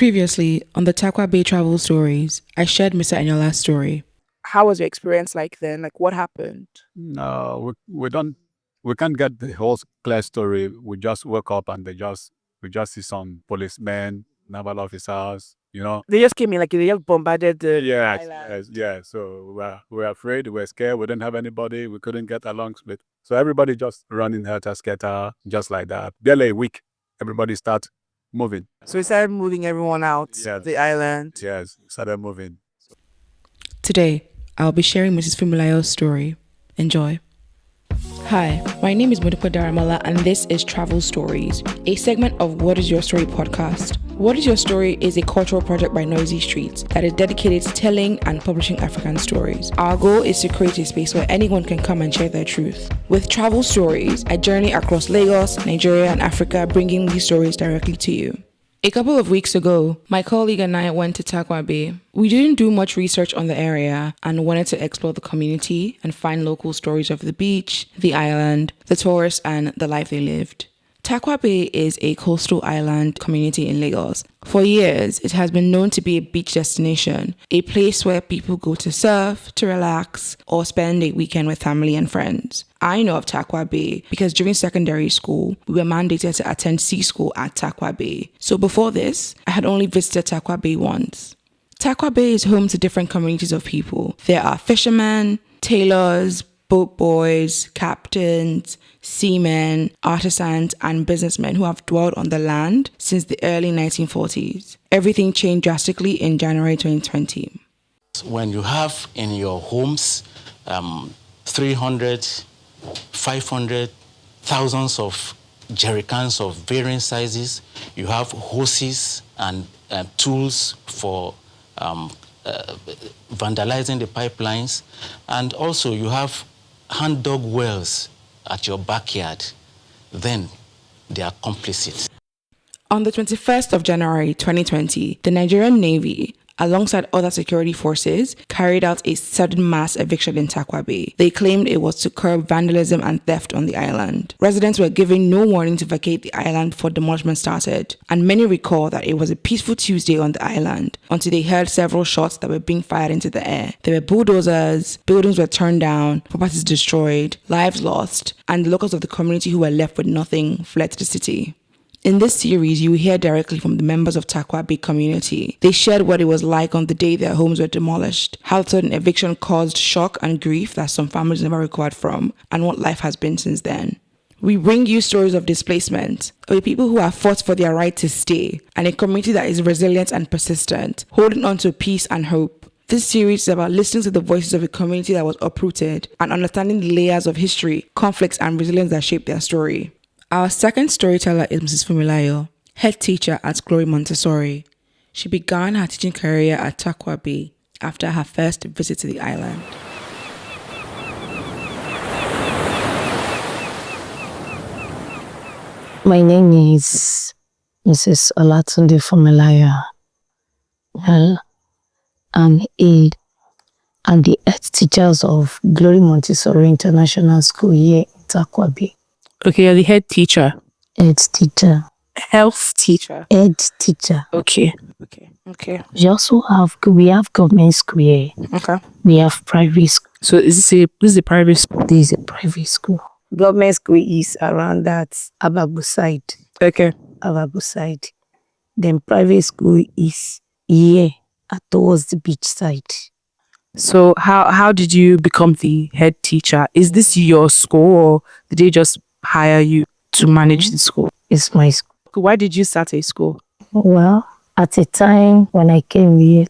Previously, on the Tarkwa Bay travel stories, I shared Mr. Enyola's story. How was your experience like then? Like, what happened? No, we can't get the whole clear story. We just woke up and we just see some policemen, naval officers, They just came in, like, they just bombarded the Yes, island. yes. So we were afraid, we were scared, we didn't have anybody, we couldn't get along with. So everybody just running helter-skelter, just like that. Barely a week, everybody start moving. So we started moving everyone out Yes. the island. Yes, started moving. Today, I'll be sharing Mrs. Funmilayo's story. Enjoy. Hi, my name is Modupe Daramola and this is Travel Stories, a segment of What Is Your Story podcast. What Is Your Story is a cultural project by Noisy Streets that is dedicated to telling and publishing African stories. Our goal is to create a space where anyone can come and share their truth. With Travel Stories, I journey across Lagos, Nigeria, and Africa, bringing these stories directly to you. A couple of weeks ago, my colleague and I went to Tarkwa Bay. We didn't do much research on the area and wanted to explore the community and find local stories of the beach, the island, the tourists, and the life they lived. Tarkwa Bay is a coastal island community in Lagos. For years, it has been known to be a beach destination, a place where people go to surf, to relax, or spend a weekend with family and friends. I know of Tarkwa Bay because during secondary school, we were mandated to attend sea school at Tarkwa Bay. So before this, I had only visited Tarkwa Bay once. Tarkwa Bay is home to different communities of people. There are fishermen, tailors, boat boys, captains, seamen, artisans, and businessmen who have dwelled on the land since the early 1940s. Everything changed drastically in January 2020. When you have in your homes 300, 500, thousands of jerrycans of varying sizes, you have hoses and tools for vandalizing the pipelines, and also you have hand-dug wells at your backyard, then they are complicit. On the 21st of January 2020, the Nigerian Navy, alongside other security forces, carried out a sudden mass eviction in Tarkwa Bay. They claimed it was to curb vandalism and theft on the island. Residents were given no warning to vacate the island before demolition started, and many recall that it was a peaceful Tuesday on the island until they heard several shots that were being fired into the air. There were bulldozers, buildings were turned down, properties destroyed, lives lost, and the locals of the community who were left with nothing fled to the city. In this series, you will hear directly from the members of Tarkwa Bay community. They shared what it was like on the day their homes were demolished, how the sudden eviction caused shock and grief that some families never recovered from, and what life has been since then. We bring you stories of displacement, of the people who have fought for their right to stay, and a community that is resilient and persistent, holding on to peace and hope. This series is about listening to the voices of a community that was uprooted and understanding the layers of history, conflicts, and resilience that shaped their story. Our second storyteller is Mrs. Funmilayo, head teacher at Glory Montessori. She began her teaching career at Tarkwa Bay after her first visit to the island. My name is Mrs. Olatunde Funmilayo. I'm the head teachers of Glory Montessori International School here in Tarkwa Bay. Okay, you're the head teacher. Head teacher. Health teacher. Head teacher. Okay. We have government school here. Okay. We have private school. So this is a private school? This is a private school. Government school is around that Ababu side. Okay. Ababu side. Then private school is here towards the beach side. So how did you become the head teacher? Is this your school or did they just hire you to manage the school? It's my school. Why did you start a school? Well, at a time when I came here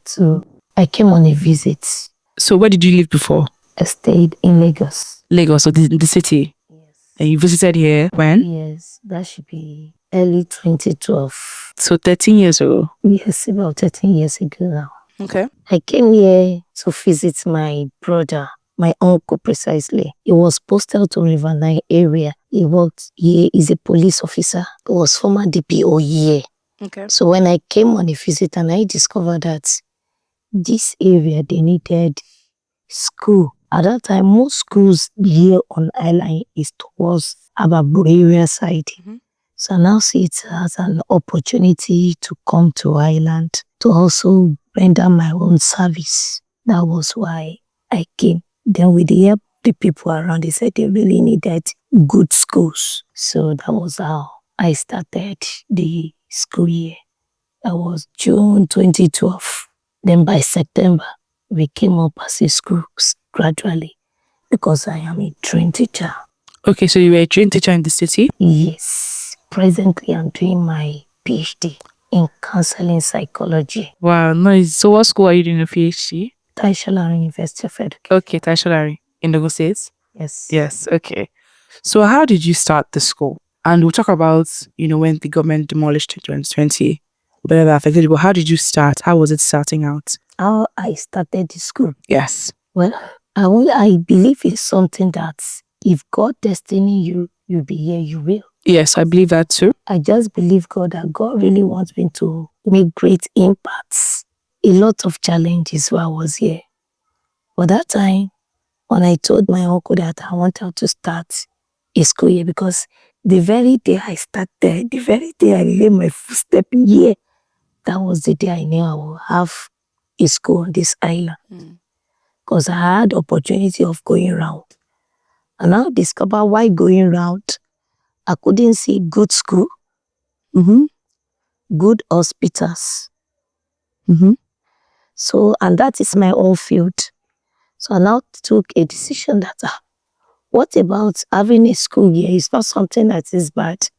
I came on a visit. So where did you live before? I stayed in Lagos. Lagos, so the city? Yes. And you visited here when? Yes, that should be early 2012. So 13 years ago? Yes, about 13 years ago now. Okay. I came here to visit my brother, my uncle precisely. He was posted to River Nile area. He worked here, he's a police officer. He was former DPO here. Okay. So when I came on a visit and I discovered that this area, they needed school. At that time, most schools here on island is towards Ababu area side. Mm-hmm. So I now see it as an opportunity to come to Ireland to also render my own service. That was why I came. Then with the help of the people around, they said they really needed good schools. So that was how I started the school year. That was June 2012. Then by September, we came up as a school gradually because I am a trained teacher. Okay, so you were a trained teacher in the city? Yes. Presently, I'm doing my PhD in counseling psychology. Wow, nice. So what school are you doing a PhD? Taishala University of Education. Okay, Taishalari in Lagos State? Yes. Yes, okay. So how did you start the school? And we'll talk about, when the government demolished it in 2020, whether that affected you, but how did you start? How was it starting out? How I started the school? Yes. Well, I believe it's something that if God destiny you, you'll be here, you will. Yes, I believe that too. I just believe that God really wants me to make great impacts. A lot of challenges while I was here. But that time, when I told my uncle that I wanted to start a school here, because the very day I started, the very day I laid my footstep here, that was the day I knew I would have a school on this island. Because I had opportunity of going around. And now discover why going around, I couldn't see good school, good hospitals. So, and that is my own field. So I now took a decision that, what about having a school here? It's not something that is bad.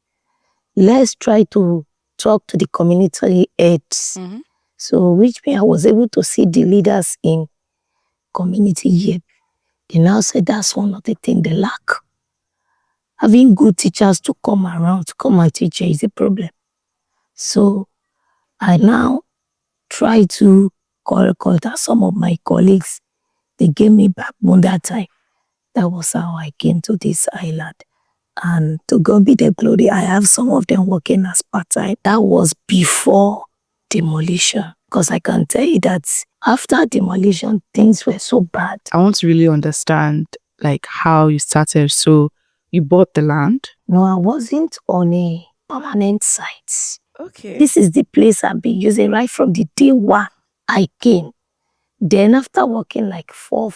Let's try to talk to the community heads. So, which means I was able to see the leaders in community here. They now said that's one of the things they lack. Having good teachers to come around, to come and teach you is a problem. So I now try to contact some of my colleagues. They gave me backbone that time. That was how I came to this island. And to God be the glory, I have some of them working as part-time. That was before demolition. Because I can tell you that after demolition, things were so bad. I want to really understand how you started. So you bought the land? No, I wasn't on a permanent site. Okay. This is the place I've been using right from the day one I came. Then after working like four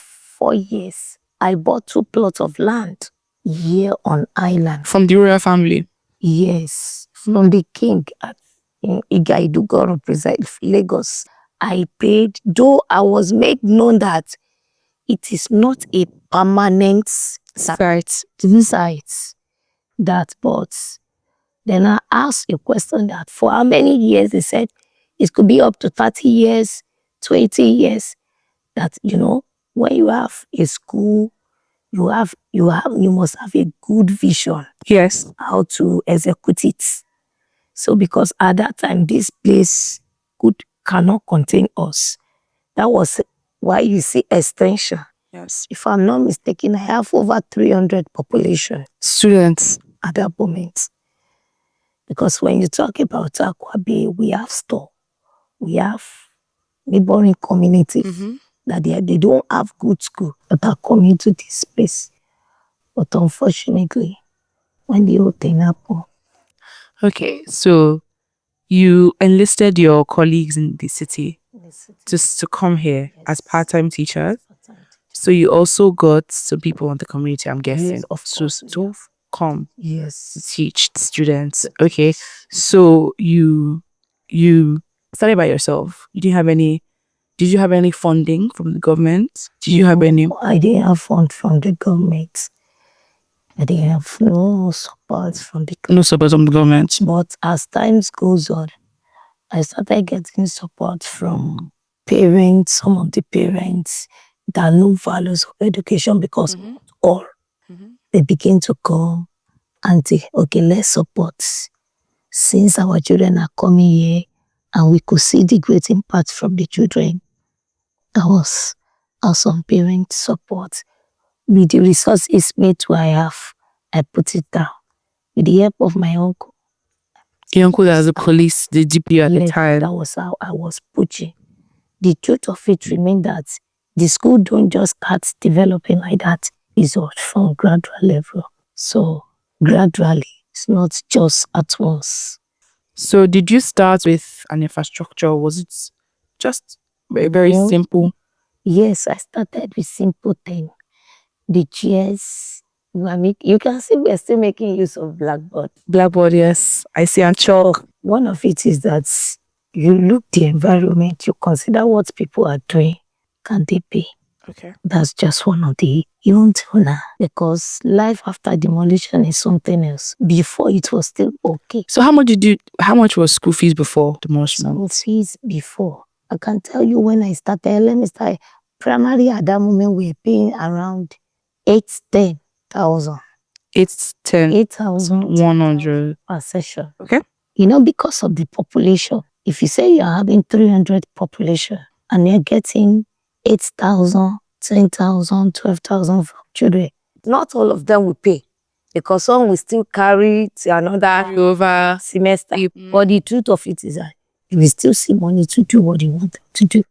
years, I bought 2 plots of land here on island. From the royal family? Yes, from the king in Igaidugoro, Lagos. I paid, though I was made known that it is not a permanent site. But then I asked a question that for how many years? They said it could be up to 30 years, 20 years. That, when you have a school, you must have a good vision. Yes. How to execute it. So because at that time, this place cannot contain us. That was why you see extension. Yes. If I'm not mistaken, I have over 300 population. Students. At that moment. Because when you talk about Tarkwa Bay, we have store. We have neighboring communities that they don't have good school that are coming to this place. But unfortunately, when the whole thing happened. Okay, so you enlisted your colleagues in the city just to come here as part-time teachers. So you also got some people in the community, I'm guessing, Yes, of course, to come to teach students. Okay, so you started by yourself. Did you have any funding from the government? Did you have any? I didn't have fund from the government. I didn't have no support from the government. No support from the government. But as time goes on, I started getting support from parents, some of the parents that know values of education because all they begin to come and say, okay, let's support. Since our children are coming here and we could see the great impact from the children, that was some parent support. With the resources made I have, I put it down. With the help of my uncle. Your uncle as a police, the DPO at the time. That was how I was pushing. The truth of it remained that the school don't just start developing like that. It's from gradual level. So gradually, It's not just at once. So did you start with an infrastructure? Was it just very No. simple? Yes, I started with simple thing. The chairs, you can see we're still making use of blackboard. Blackboard, yes. I see, and chalk. One of it is that you look the environment, you consider what people are doing. Can they pay? Okay. That's just one of the, even till now, because life after demolition is something else. Before it was still okay. So how much was school fees before demolition? School fees before. I can tell you when I started, let me start. Primary at that moment we were paying around 10,000. 8,100 per session. Okay. Because of the population. If you say you're having 300 population and you're getting 8,000, 10,000, 12,000 for children, not all of them will pay because some will still carry to another over semester. But the truth of it is that you will still see money to do what you want to do.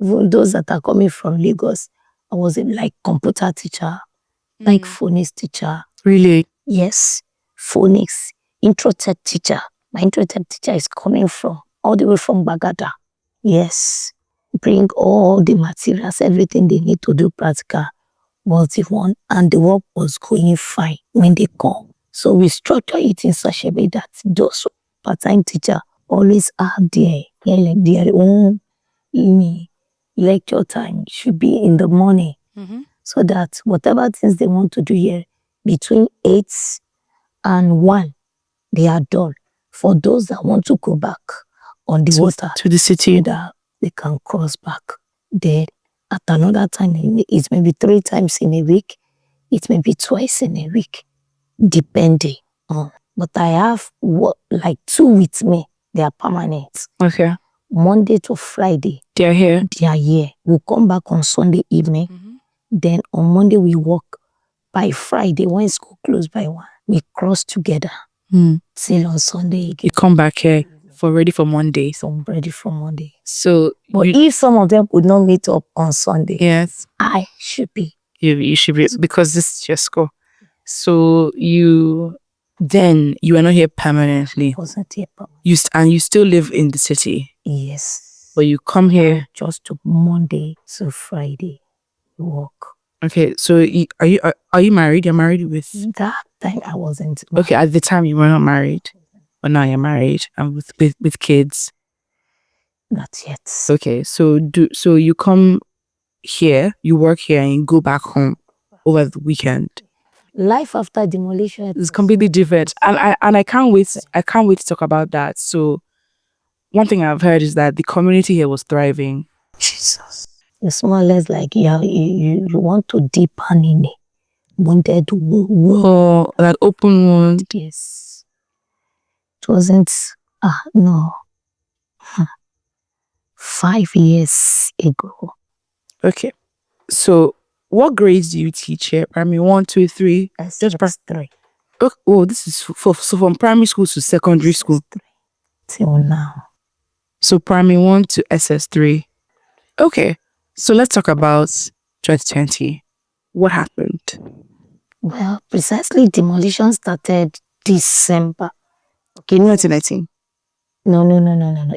Even those that are coming from Lagos, I was like computer teacher, like phonics teacher. Really? Yes, phonics, intro tech teacher. My intro tech teacher is coming from all the way from Bagada. Yes, bring all the materials, everything they need to do practical. Multi-one, and the work was going fine when they come. So we structure it in such a way that those part-time teacher always have their own lecture time. Should be in the morning. So that whatever things they want to do here between 8 and 1, they are done. For those that want to go back on the water to the city, that they can cross back. Then at another time, it may be 3 times in a week, it may be twice in a week, depending on. But I have like 2 with me. They are permanent. Okay. Monday to Friday. They are here. They are here. We'll come back on Sunday evening. Then on Monday we work. By Friday, when school closed by 1, we cross together. Till on Sunday again. You come back here ready for Monday. So I'm ready for Monday. So, but if some of them could not meet up on Sunday, yes, I should be. You should be, because this is your school. So you are not here permanently. I wasn't here permanently. And you still live in the city. Yes. But you come here just to Monday to Friday work. Okay, so are you married? You're married with... That time I wasn't married. Okay, at the time you were not married. But now you're married and with kids. Not yet. Okay, so you come here, you work here, and you go back home over the weekend. Life after demolition is completely different, and I can't wait. I can't wait to talk about that. So, one thing I've heard is that the community here was thriving. Jesus, it's more or less like you want to deepen in it, wounded wound. Oh, that open wound. Yes, it wasn't. No. 5 years ago. Okay, so what grades do you teach here? Primary 1, 2, 3? Just 3. Oh, this is so from primary school to secondary school. Till now. So primary 1 to SS3. Okay, so let's talk about 2020. What happened? Well, precisely demolition started December. Okay, 2019. No.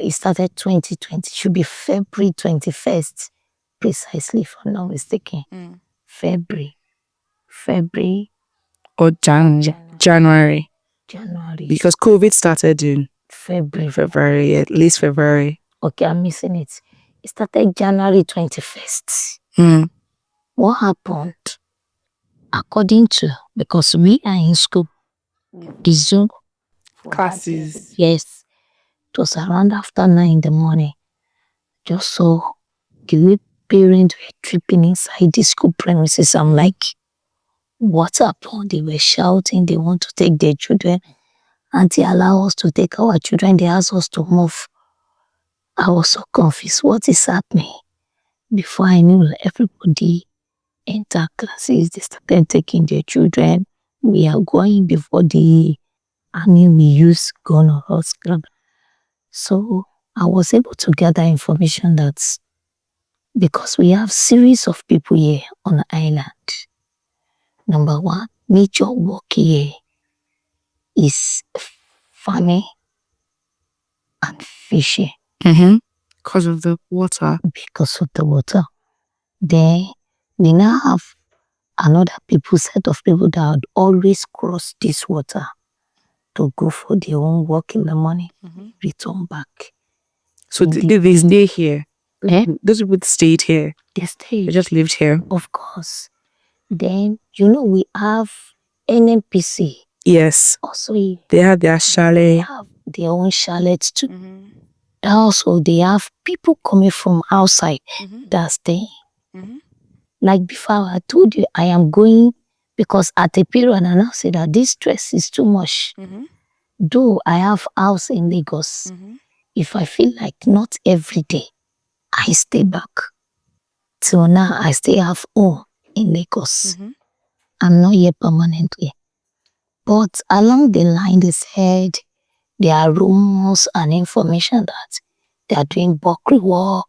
It started 2020. Should be February 21st. Precisely, if I'm not mistaken. February. Or January. Because COVID started in February, at least February. Okay, I'm missing it. It started January 21st. What happened? According to, because we are in school, the Zoom classes. Yes. It was around after 9 in the morning. Just saw the parents were tripping inside the school premises. I'm like, what happened? They were shouting, they want to take their children. And they allow us to take our children. They asked us to move. I was so confused. What is happening? Before I knew, everybody entered classes. They started taking their children. We are going before the army we use gun or horse grab. So I was able to gather information that because we have series of people here on the island. Number 1, major work here is farming and fishing Because of the water. because of the water. Then we now have another set of people that would always cross this water to go for their own work in the morning, return back. So they stay here. Eh? Those people stayed here. They stay. They just lived here. Of course. Then, we have NNPC. Yes. Also, They had their chalet. they have their own chalets too. Also, they have people coming from outside that stay. Like before, I told you I am going because at a period I now say that this stress is too much. Though I have house in Lagos, if I feel like not every day, I stay back. Till now, I still have home in Lagos. I'm not here permanently. But along the line, they said there are rumors and information that they are doing Bokri war,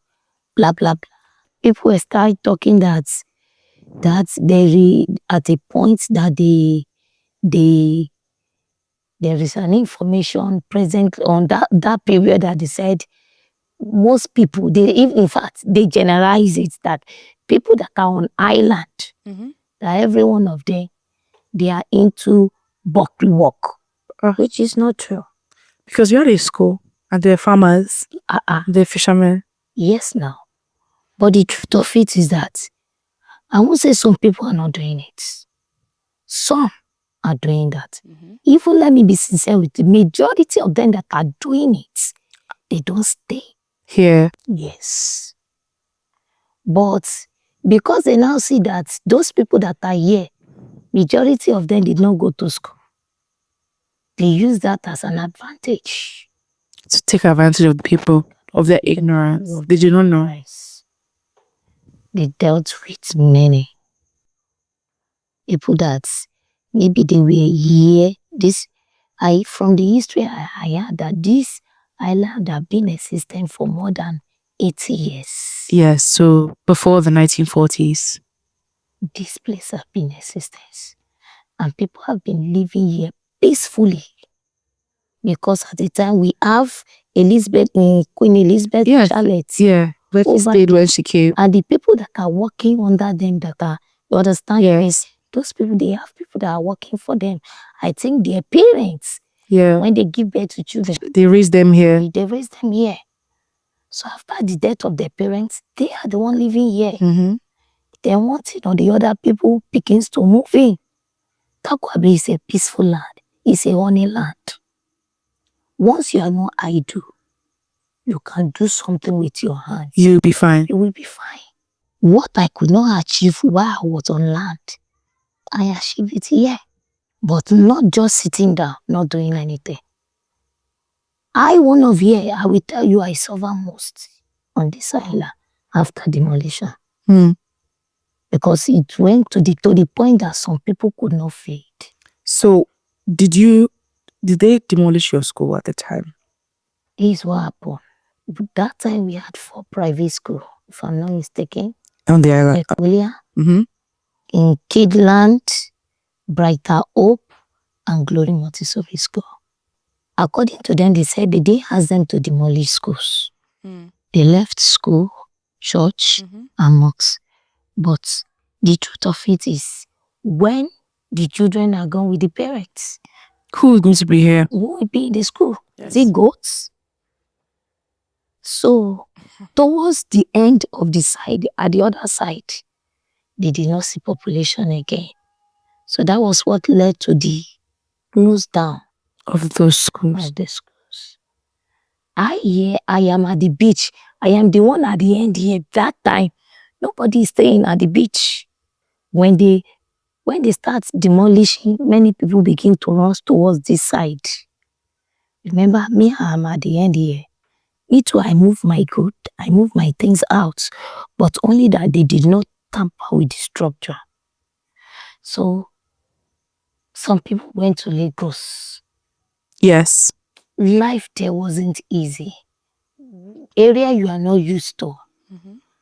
blah, blah, blah. People start talking that at a point that there is an information present on that period that they said most people, in fact, they generalize it that people that are on island, that every one of them, they are into Bokri work, which is not true. Because you're at a school and they're farmers, they're fishermen. Yes, now. But the truth of it is that I won't say some people are not doing it. Some are doing that. Even let me be sincere with the majority of them that are doing it, they don't stay. Here. Yes. But because they now see that those people that are here, majority of them did not go to school. They use that as an advantage. To take advantage of the people, of their ignorance. They do not know. They dealt with many people that maybe they were here. From the history I heard that this island have been existing for more than 80 years. Yes, so before the 1940s. This place have been in existence. And people have been living here peacefully. Because at the time we have Queen Elizabeth chalet. Yeah, where she stayed when she came. And the people that are working under them you understand? Yes. Those people, they have people that are working for them. I think their parents, when they give birth to children, they raise them here. They raise them here. So after the death of their parents, they are the one living here. Then once the other people begins to move in. Tarkwa Bay is a peaceful land. It's a honey land. Once you are not idle, you can do something with your hands. You'll be fine. You will be fine. What I could not achieve while I was on land, I achieved it here. But not just sitting down, not doing anything. One of here, I will tell you, I suffer most on this island after demolition. Because it went to the point that some people could not feed. So, did they demolish your school at the time? Here's what happened. That time we had 4 private schools, if I'm not mistaken. On the island. In Kidland, Brighter Hope, and Glory Montessori School. According to them, they said they didn't ask them to demolish schools. They left school, church, and mosques. But the truth of it is, when the children are gone with the parents, who is going to be here? Who will be in the school? The goats. So, towards the end of the side, at the other side, they did not see population again. So that was what led to the close down of those schools. Of the schools. I am at the beach. I am the one at the end here. That time, nobody is staying at the beach. When they start demolishing, many people begin to run towards this side. Remember, me, I am at the end here. Me too, I move my good, I move my things out, but only that they did not tamper with the structure. So, some people went to Lagos. Yes. Life there wasn't easy. Area you are not used to.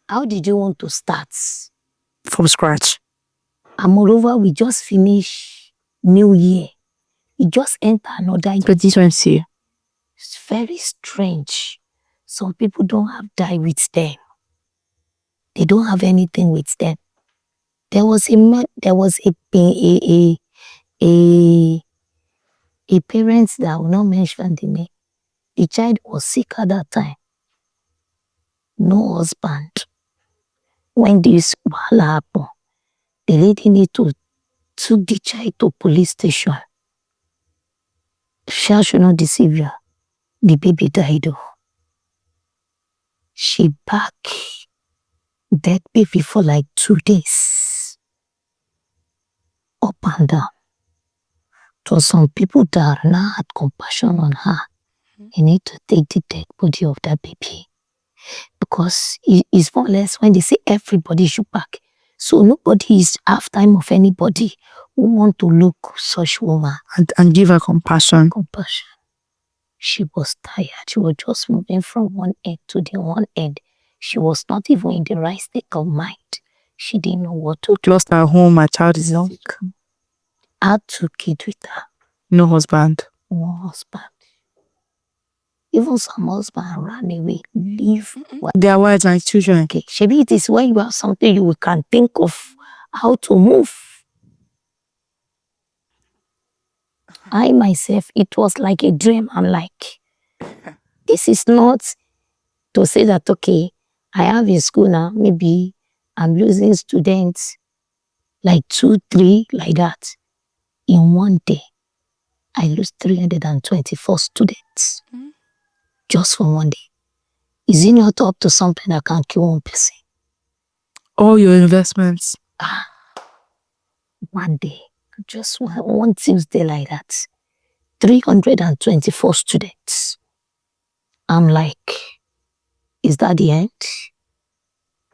How did you want to start? From scratch. And moreover, we just finished New Year. He just entered another year. 2020. It's very strange. Some people don't have die with them. They don't have anything with them. There was a parent that I will not mention the name. The child was sick at that time. No husband. When this happened, the lady need to took the child to police station. She should not deceive you. The baby died. She back that baby for like 2 days. Up and down. So some people that now had compassion on her, you need to take the dead body of that baby. Because it's more or less when they say everybody should back. So nobody is half time of anybody who want to look such woman. And give her compassion. Compassion. She was tired. She was just moving from one end to the one end. She was not even in the right state of mind. She didn't know what to do. Lost her home, her child is sick. Had 2 kids with her. No husband. No husband. Even some husband ran away, leave. Their wives and children. Okay, maybe it is when you have something you can think of how to move. I myself, it was like a dream. I'm like, this is not to say that, okay, I have a school now, maybe I'm losing students, like 2, 3, like that. In one day, I lose 324 students. Just for one day. Is it not up to something that can kill one person? All your investments. One day. Just one Tuesday like that. 324 students. I'm like, is that the end?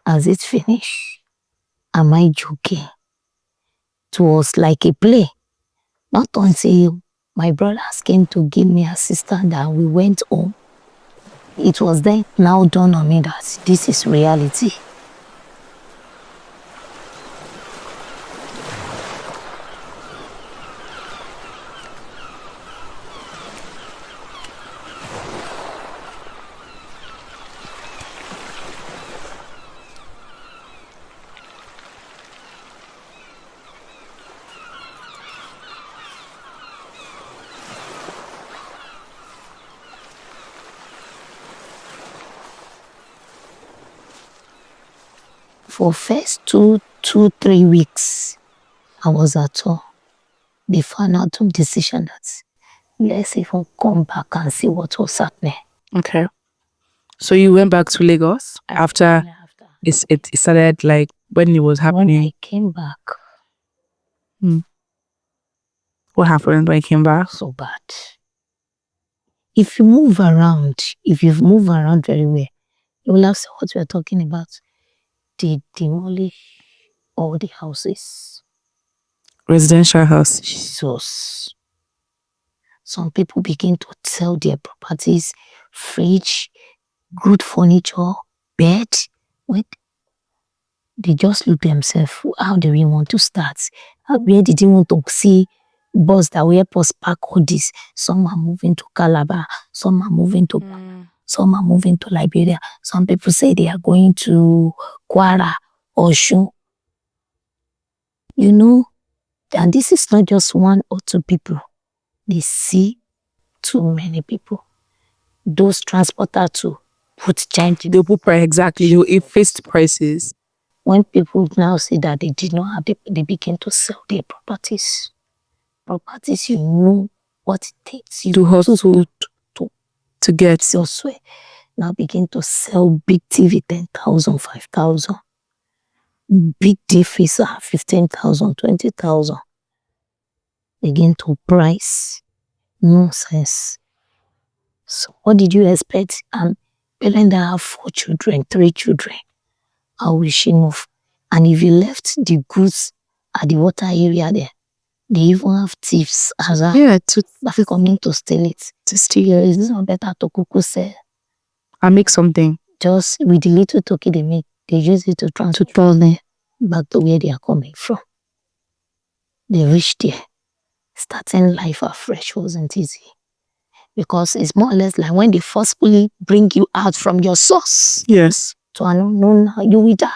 Has it finished? Am I joking? It was like a play. Not until my brothers came to give me assistance that we went home. It was then now dawned on me that this is reality. For first 2, 3 weeks, I was at home. Before I took decision that let's even come back and see what was happening. Okay. So you went back to Lagos after it started, like when it was happening? When I came back. What happened when you came back? So bad. If you move around very well, you will have seen what we are talking about. They demolish all the houses. Residential house. Jesus. Some people begin to sell their properties, fridge, good furniture, bed. Wait. They just look themselves, how do we want to start? Where did they want to see bus that will help us pack all this? Some are moving to Calabar, some are moving to some are moving to Liberia. Some people say they are going to Kwara or Osun. You know, and this is not just 1 or 2 people. They see too many people. Those transporters too put giant. They put price, exactly. They fixed prices. When people now say that they did not have, they begin to sell their properties. Properties, you know what it takes. You to hustle to get. Your sweat. Now begin to sell big TV 10,000, 5,000. Big difference 15,000, 20,000. Begin to price. Nonsense. So what did you expect? Parents that have 4 children, 3 children. How will she move? And if you left the goods at the water area there, they even have thieves as well. Yeah, to coming to steal it. To steal it. It's not better to cook sell. I make something. Just with the little toki they make, they use it to transport them back to where they are coming from. They reach there. starting life afresh wasn't easy. Because it's more or less like when they forcefully bring you out from your source Yes. to an unknown, you will die.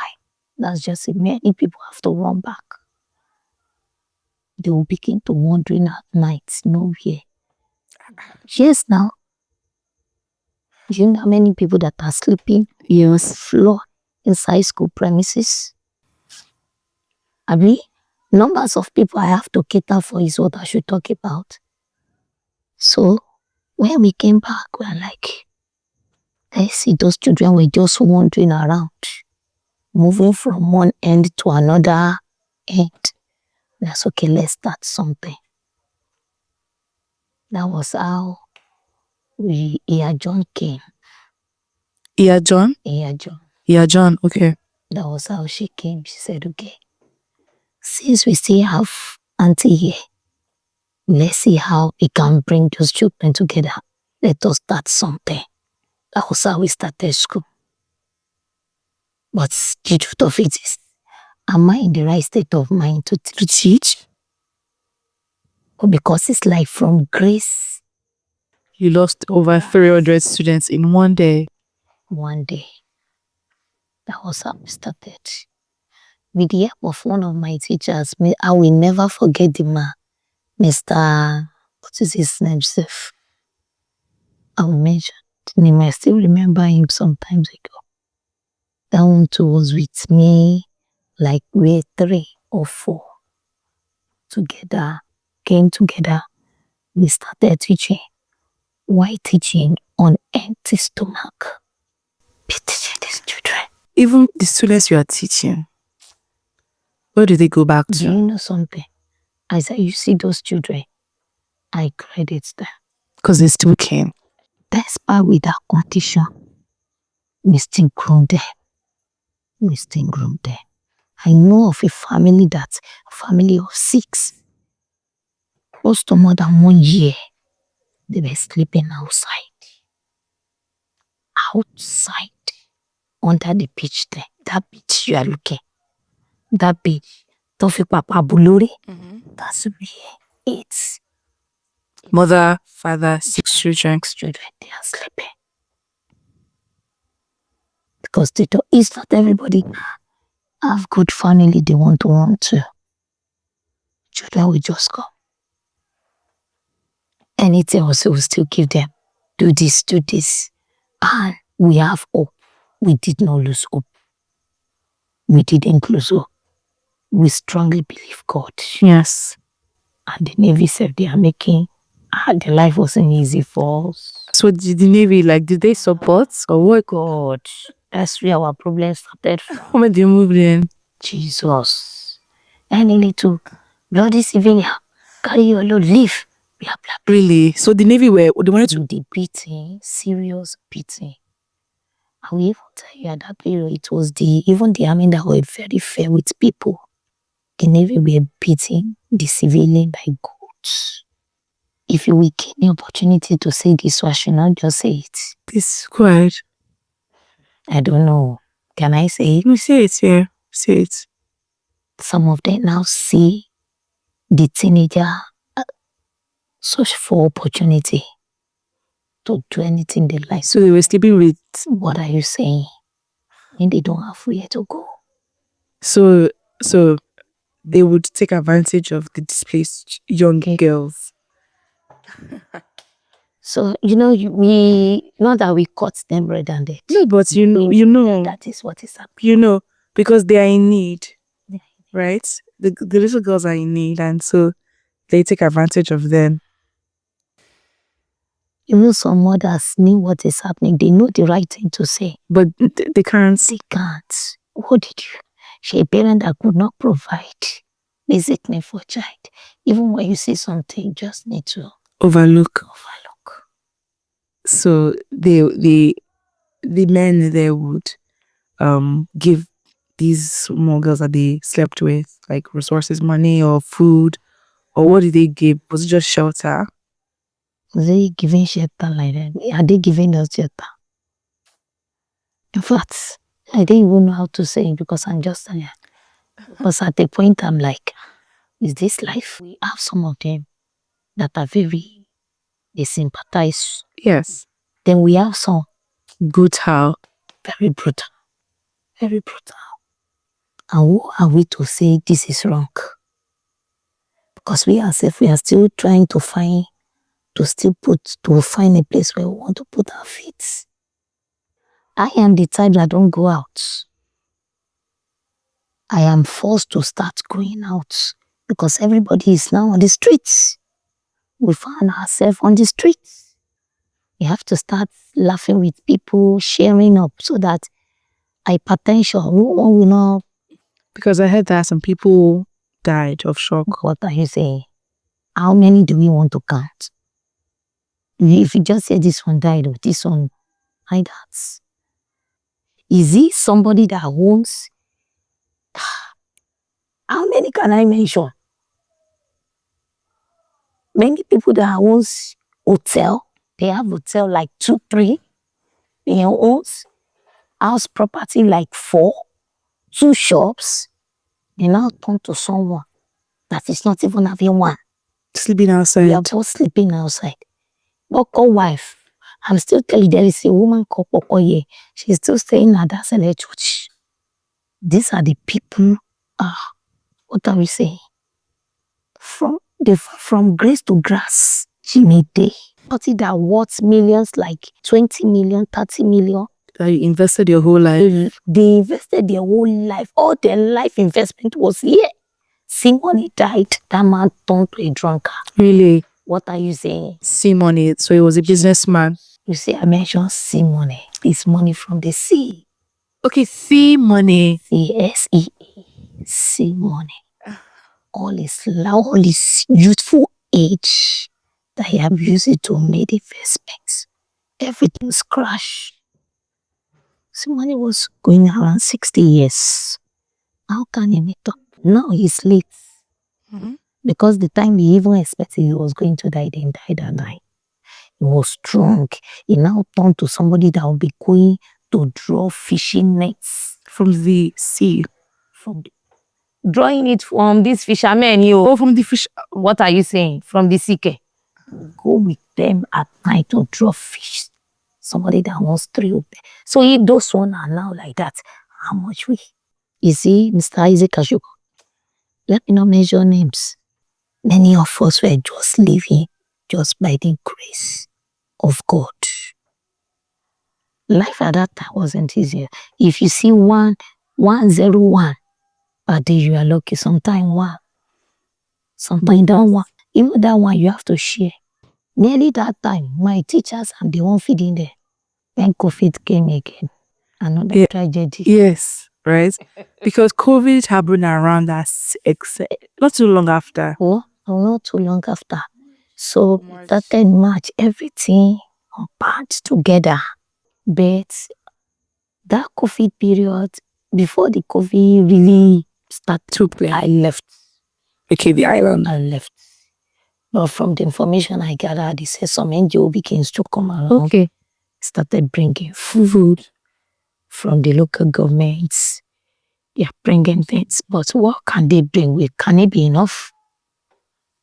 That's just it. Many people have to run back. They will begin to wandering at night, nowhere. Yes, now. Do you know how many people that are sleeping on the floor inside school premises? Numbers of people I have to cater for is what I should talk about. So, when we came back, we were like, I see those children were just wandering around, moving from one end to another end. That's okay, let's start something. That was how Iya John came. Iya John? Iya John. Iya John, okay. That was how she came. She said, okay, since we still have auntie here, let's see how we can bring those children together. Let us start something. That was how we started school. But the truth of it is, am I in the right state of mind to teach? Or because it's like from grace. You lost over 300 students in one day. One day. That was how we started. With the help of one of my teachers, I will never forget the man, Mr. What is his name, Seth? I will mention the name. I still remember him sometimes ago. That one too was with me, like we're 3 or 4 together, came together. We started teaching. Why teaching on empty stomach? Be teaching these children. Even the students you are teaching, where do they go back to? Do you know something? As you see those children, I credit them. Because they still came. Despite with that condition, we still groom them. We still groom them. I know of a family of 6. Close to more than 1 year, they were sleeping outside. Outside. Under the beach there. That beach you are looking. That beach. Tofi Papa Buluri. That's where it's. Mother, father, 6 children. They are sleeping. Because it's not everybody have good family they want to. Children will just come. Anything also will still give them. Do this. And we have hope. We did not lose hope. We didn't lose hope. We strongly believe God. Yes. And the Navy said they are making, the life wasn't easy for us. So did the Navy, did they support or what? God, that's where our problem started from. How many moved in? Jesus. Any little bloody civilian, carry your load, leave. Blah, blah, blah. Really? So the Navy they wanted to... The beating, serious beating. I will even tell you at that period, it was even the army that were very fair with people. The Navy were beating the civilian like goats. If you will give me opportunity to say this, I should not just say it. It's quiet. I don't know. Can I say it? You say it here. Say it. Some of them now see the teenager search for opportunity to do anything they like. So they were sleeping with... What are you saying? And they don't have where to go. So they would take advantage of the displaced young girls. So, we not that we caught them red-handed. No, but you know. That is what is happening. You know, because they are in need, right? The little girls are in need, and so they take advantage of them. Some mothers knew what is happening. They know the right thing to say. But they can't. They can't. What did you? She a parent that could not provide basic need for a child. Even when you say something, you just need to overlook. So the men there would give these small girls that they slept with resources, money or food, or what did they give? Was it just shelter? Was they giving shelter like that? Are they giving us shelter? In fact, I didn't even know how to say it because I'm just because at the point I'm like, is this life? We have some of them that are they sympathize. Yes. Then we have some Brutal. very brutal. Very brutal. And who are we to say this is wrong? Because we ourselves, we are still trying to find a place where we want to put our feet. I am the type that don't go out. I am forced to start going out because everybody is now on the streets. We find ourselves on the streets. We have to start laughing with people, sharing up so that hypertension will not. Because I heard that some people died of shock. What are you saying? How many do we want to count? If you just say this one died or this one died, is he somebody that owns? How many can I mention? Many people that owns hotel, they have hotel like 2, 3. They owns house property like 4, 2 shops. They now turn to someone that is not even having one. Sleeping outside. They are both sleeping outside. Boko wife, I'm still telling you, there is a woman called Boko here. She's still staying at that church. These are the people, what are we saying? From grace to grass, she made day. Party that worth millions, like 20 million, 30 million. That you invested your whole life. They invested their whole life. All their life investment was here. See, money died, that man turned to a drunkard. Really? What are you saying? Sea money. So he was a businessman. You see, I mentioned sea money. It's money from the sea. Okay, sea money. C-S-E-A. Sea money. All his youthful age that he have used it to make investments. Everything's crashed. Sea money was going around 60 years. How can he make up? Now he's late. Because the time he even expected he was going to die, then died that night. He was strong. He now turned to somebody that will be going to draw fishing nets. From the sea. Drawing it from these fishermen, From the fish. What are you saying? From the sea. Go with them at night to draw fish. Somebody that wants 3 of them. So if those one are now like that, how much we? You see, Mr. Isaac Ashuko, let me not measure names. Many of us were just living just by the grace of God. Life at that time wasn't easier. If you see 101 a day, you are lucky. Sometimes 1. Sometimes that 1. Even that 1 you have to share. Nearly that time, my teachers and the one feeding there. When COVID came again, another tragedy. Yes, right? Because COVID happened around us not too long after. Oh, not too long after. So that in March, everything bad together. But that COVID period, before the COVID really started to play, I left. Okay, the island. I left. But from the information I gathered, they said some NGO begins to come around. Okay. Started bringing food from the local governments. They are bringing things. But what can they bring with? Can it be enough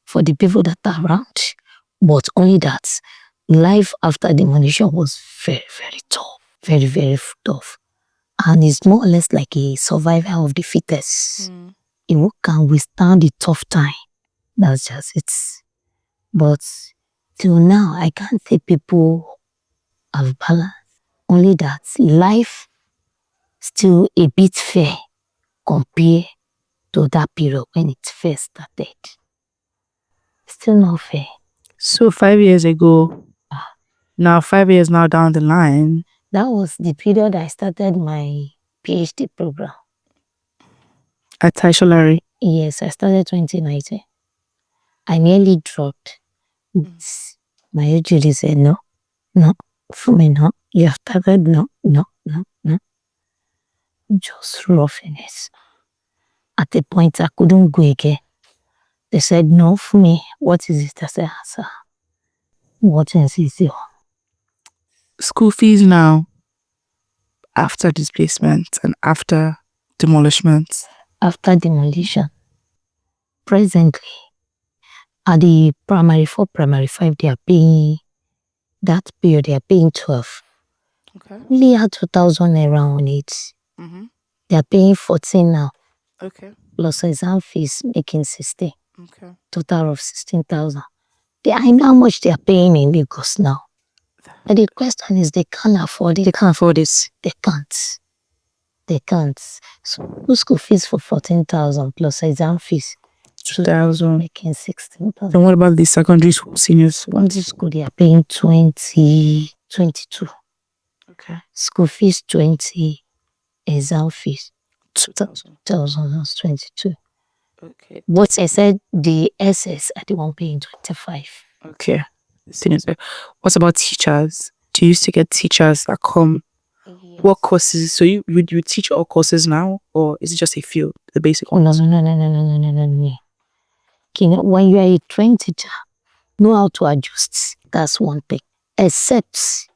for the people that are around? But only that. Life after demolition was very, very tough. Very, very tough. And it's more or less like a survival of the fittest. Who can withstand the tough time. That's just it. But till now, I can't say people have balance. Only that life still a bit fair compared to that period when it first started. Still not fair. So 5 years ago, now 5 years now down the line. That was the period I started my PhD program. At Taisholari? Yes, I started 2019. I nearly dropped. My agent said, no, for me, no. You have started, no. Just roughing it. At a point, I couldn't go again. They said, no, for me. What is it? I said, sir, what is it? School fees now, after displacement and after demolishment. After demolition, presently, At the primary 4, primary 5, they are paying, that period, they are paying 12. Okay. Only had 2,000 around on it. Mm-hmm. They are paying 14 now. Okay. Plus exam fees, making 16. Okay. Total of 16,000. I know how much they are paying in Lagos now. But the question is, they can't afford it. They can't afford this. They can't. They can't. So, school fees for 14,000 plus exam fees. 2,000. Making 16,000. And what about the secondary school seniors? Secondary school, they are paying 20, 22. Okay. School fees 20, exam fees 2,000. 22. Okay. But I said the SS are the one paying 25. Okay. Seniors. What about teachers? Do you used to get teachers that come? Yes. What courses? So you teach all courses now, or is it just a few, the basic Oh, no. ones? Okay, when you are a trained teacher, know how to adjust. That's one thing. Except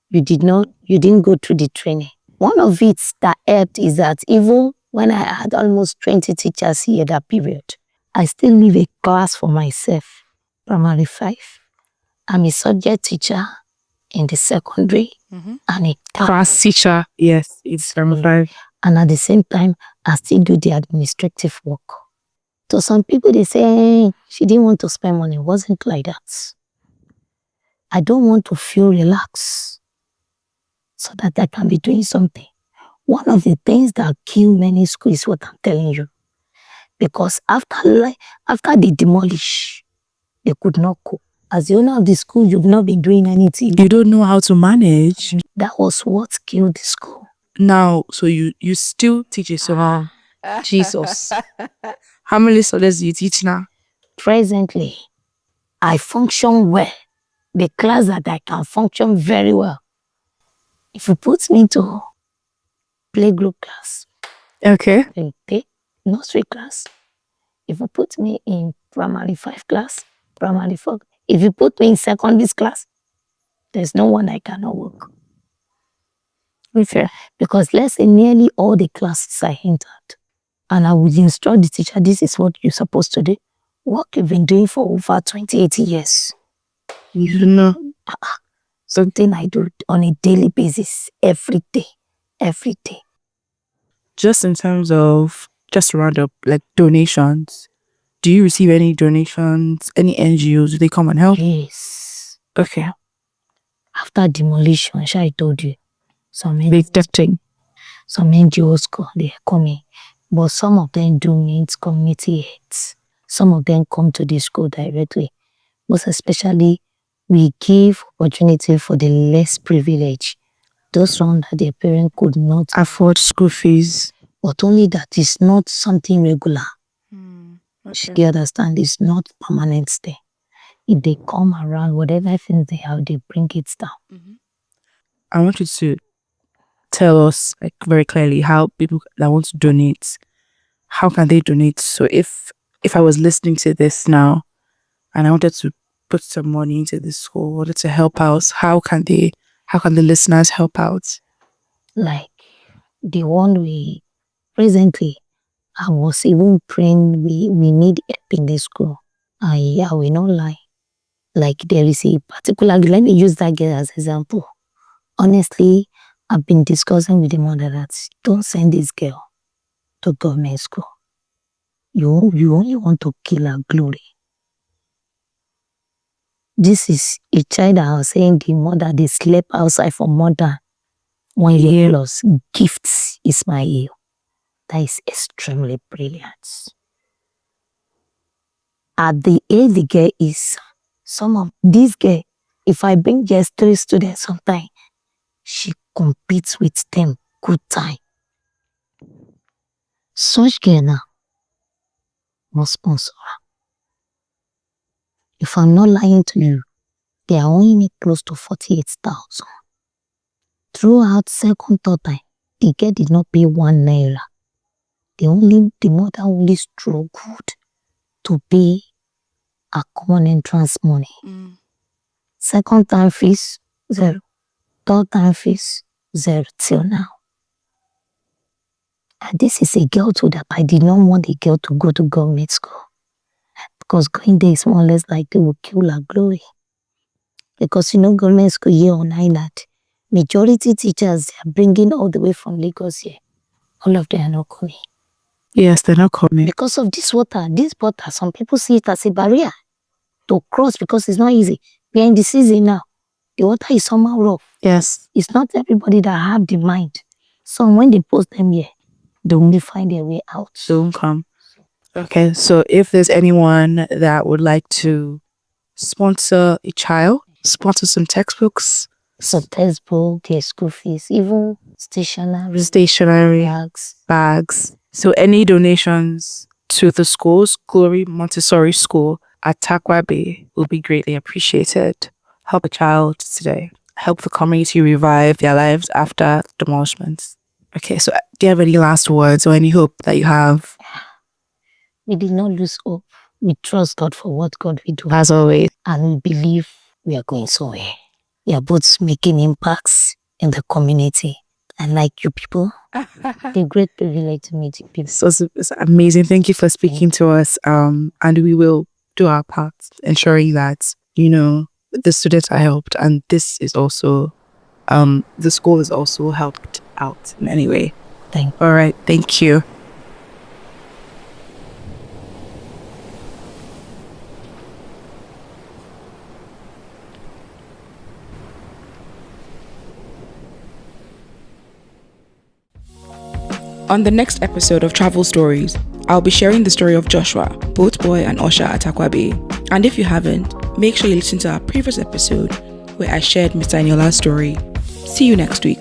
you didn't go through the training. One of it that helped is that even when I had almost 20 teachers here that period, I still leave a class for myself, primary 5. I'm a subject teacher in the secondary and a Class teacher. Yes, it's primary 5. And at the same time, I still do the administrative work. So some people, they say, she didn't want to spend money. It wasn't like that. I don't want to feel relaxed so that I can be doing something. One of the things that kill many schools is what I'm telling you. Because after they demolish, they could not cope. As the owner of the school, you've not been doing anything. You don't know how to manage. That was what killed the school. Now, so you still teach a song. Jesus. How many students do you teach now? Presently, I function well. The class that I can function very well. If you put me to playgroup class, Okay. nursery class, if you put me in primary 5 class, primary 4, if you put me in secondary class, there's no one I cannot work. Okay. Because let's say nearly all the classes I entered, and I would instruct the teacher, this is what you're supposed to do. Work you've been doing for over 28 years. You don't know. Something I do on a daily basis, every day. Just in terms of, just to round up, like donations, do you receive any donations, any NGOs? Do they come and help? Yes. Okay. After demolition, I told you, some Some NGOs they are coming, but some of them do meet community heads. Some of them come to the school directly. Most especially, we give opportunity for the less privileged. Those ones that their parents could not afford school fees. But only that is not something regular. Okay. You understand? It's not permanent stay. If they come around, whatever things they have, they bring it down. I want you to tell us like very clearly how people that want to donate, how can they donate? So if I was listening to this now and I wanted to put some money into this school, wanted to help out, how can the listeners help out? Like the one we presently, I was even praying we need help in this school. I will not lie. Like there is a particular, let me use that girl as example. Honestly, I've been discussing with the mother that don't send this girl to government school. You only want to kill her glory. This is a child that I was saying the mother, they slept outside for more than 1 year plus. Gifts Ismail. That is extremely brilliant. At the age the girl is, some of this girl, if I bring just 3 students sometime, she competes with them good time. Such girl now must sponsor her. If I'm not lying to you, they are only make close to 48,000. Throughout second, third time, the girl did not pay 1 naira. The mother only struggled to pay a common entrance money. Second time fees, 0. Third time fees, 0 till now. And this is a girl too that I did not want the girl to go to government school. Because going there is more or less like they will kill our glory. Because government school here on island, majority teachers are bringing all the way from Lagos here. All of them are not coming. Yes, they're not coming. Because of this water, some people see it as a barrier to cross because it's not easy. We are in the season now. The water is somehow rough. Yes. It's not everybody that have the mind. So when they post them here, they will find their way out. Don't come. Okay, so if there's anyone that would like to sponsor a child, sponsor some textbooks, So textbook, their school fees, even stationery, bags. bags. So any donations to the schools, Glory Montessori School at Tarkwa Bay, will be greatly appreciated. Help a child today. Help the community revive their lives after demolishments. Okay, so do you have any last words or any hope that you have? We did not lose hope. We trust God for what God will do. As always. And we believe we are going somewhere. We are both making impacts in the community. And like you people, it's a great privilege to meet you people. So it's amazing. Thank you for speaking to us. And we will do our part, ensuring that, the students are helped. And this is also, the school is also helped out in any way. Thank you. All right. Thank you. On the next episode of Travel Stories, I'll be sharing the story of Joshua, boat boy and usher at Tarkwa Bay. And if you haven't, make sure you listen to our previous episode where I shared Mr. Eniola's story. See you next week.